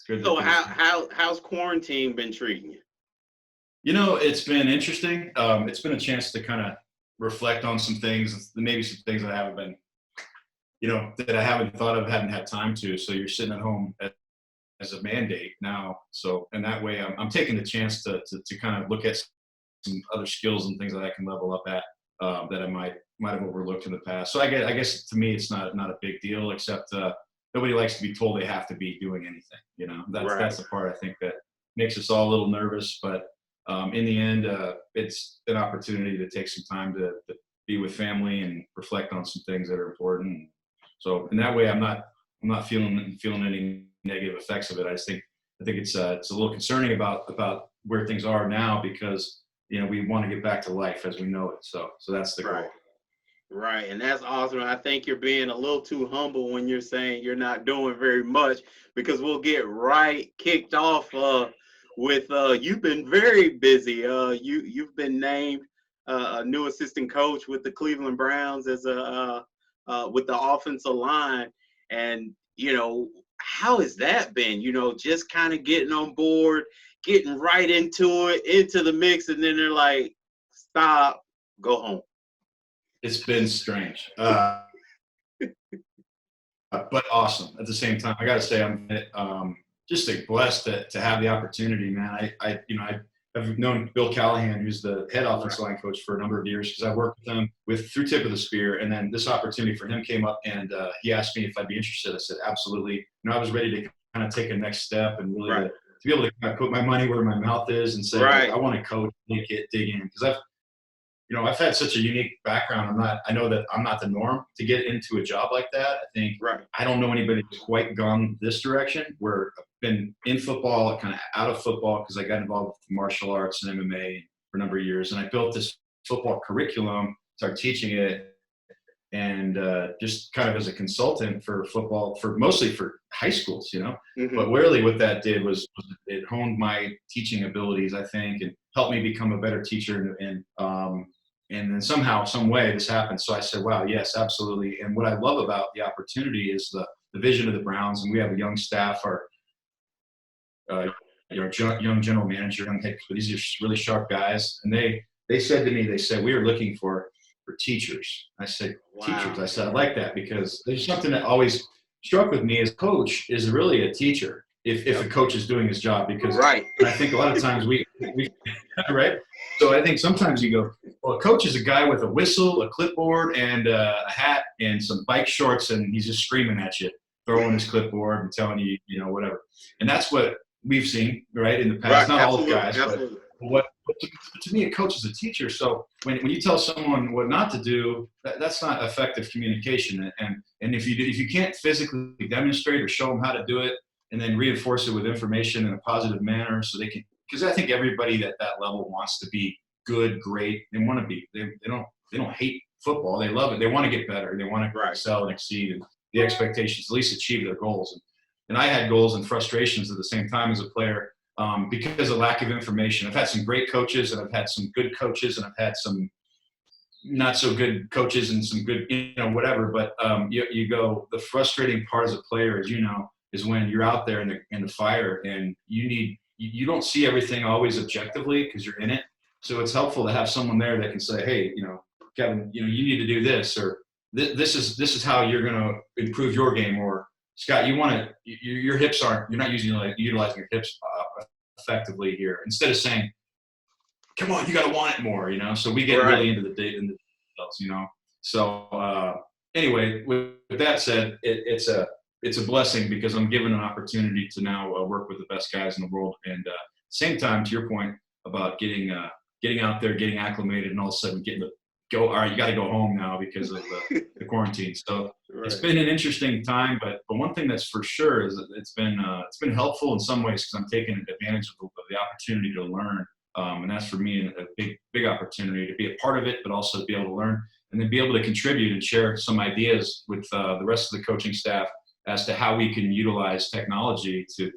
good So to hear. how's quarantine been treating you? It's been interesting. It's been a chance to kind of reflect on some things, maybe some things that I haven't been, that I haven't thought of, haven't had time to. So you're sitting at home as a mandate now. So, and that way I'm taking the chance to kind of look at some other skills and things that I can level up at, that I might have overlooked in the past. So I guess to me, it's not a big deal, except, nobody likes to be told they have to be doing anything. That's Right. the part I think that makes us all a little nervous, but in the end, it's an opportunity to take some time to be with family and reflect on some things that are important. So in that way, I'm not feeling any negative effects of it. I think it's a little concerning about where things are now, because we want to get back to life as we know it. So that's the goal. Right. Right, and that's awesome. I think you're being a little too humble when you're saying you're not doing very much, because we'll get right kicked off with you've been very busy. You've been named a new assistant coach with the Cleveland Browns as a with the offensive line, and how has that been? Just kind of getting on board, getting right into it, into the mix, and then they're like, "Stop, go home." It's been strange, but awesome at the same time. I got to say, I'm just blessed to have the opportunity, man. I've known Bill Callahan, who's the head offensive line coach, for a number of years, because I worked with him through Tip of the Spear, and then this opportunity for him came up, and he asked me if I'd be interested. I said absolutely. I was ready to kind of take a next step, and really Right. to be able to kind of put my money where my mouth is and say, like, Right. I want to coach, dig in, because I've had such a unique background. I know that I'm not the norm to get into a job like that. Right. I don't know anybody who's quite gone this direction, where I've been in football, kind of out of football, because I got involved with martial arts and MMA for a number of years. And I built this football curriculum, started teaching it, and just kind of as a consultant for football, mostly for high schools. Hmm. But really what that did was it honed my teaching abilities, I think, and helped me become a better teacher. And then somehow, some way, this happened. So I said, wow, yes, absolutely. And what I love about the opportunity is the vision of the Browns. And we have a young staff, our uh, young general manager, young head coach. These are really sharp guys. And they said to me, we are looking for teachers. I said, teachers. Wow. I said, I like that, because there's something that always struck with me as coach is really a teacher, if a Yep. coach is doing his job. Because Right. I think a lot of times we right. So I think sometimes you go, well, a coach is a guy with a whistle, a clipboard, and a hat and some bike shorts, and he's just screaming at you, throwing his clipboard and telling you, whatever. And that's what we've seen, right, in the past. Right. Not all the Absolutely. guys, but Absolutely. but to me, a coach is a teacher. So when you tell someone what not to do, that's not effective communication. And if you can't physically demonstrate or show them how to do it, and then reinforce it with information in a positive manner, so they can, because I think everybody at that level wants to be good, great. They want to be. They don't hate football. They love it. They want to get better. They want to Right. excel and exceed, and the expectations, at least achieve their goals. And I had goals and frustrations at the same time as a player, because of lack of information. I've had some great coaches, and I've had some good coaches, and I've had some not so good coaches and some good, whatever. But you go, the frustrating part as a player, as is when you're out there in the fire, and you don't see everything always objectively, because you're in it. So it's helpful to have someone there that can say, hey, Kevin, you need to do this, or this is how you're going to improve your game, or Scott, your hips you're not utilizing your hips effectively here. Instead of saying, come on, you got to want it more, So we get Right. really into the details. So anyway, with that said, it's a blessing, because I'm given an opportunity to now work with the best guys in the world, and same time, to your point about getting out there, getting acclimated, and all of a sudden getting to go. All right, you got to go home now because of the quarantine. So it's Right. been an interesting time, but one thing that's for sure is that it's been helpful in some ways, because I'm taking advantage of the opportunity to learn. And that's for me a big opportunity to be a part of it, but also to be able to learn, and then be able to contribute and share some ideas with the rest of the coaching staff as to how we can utilize technology to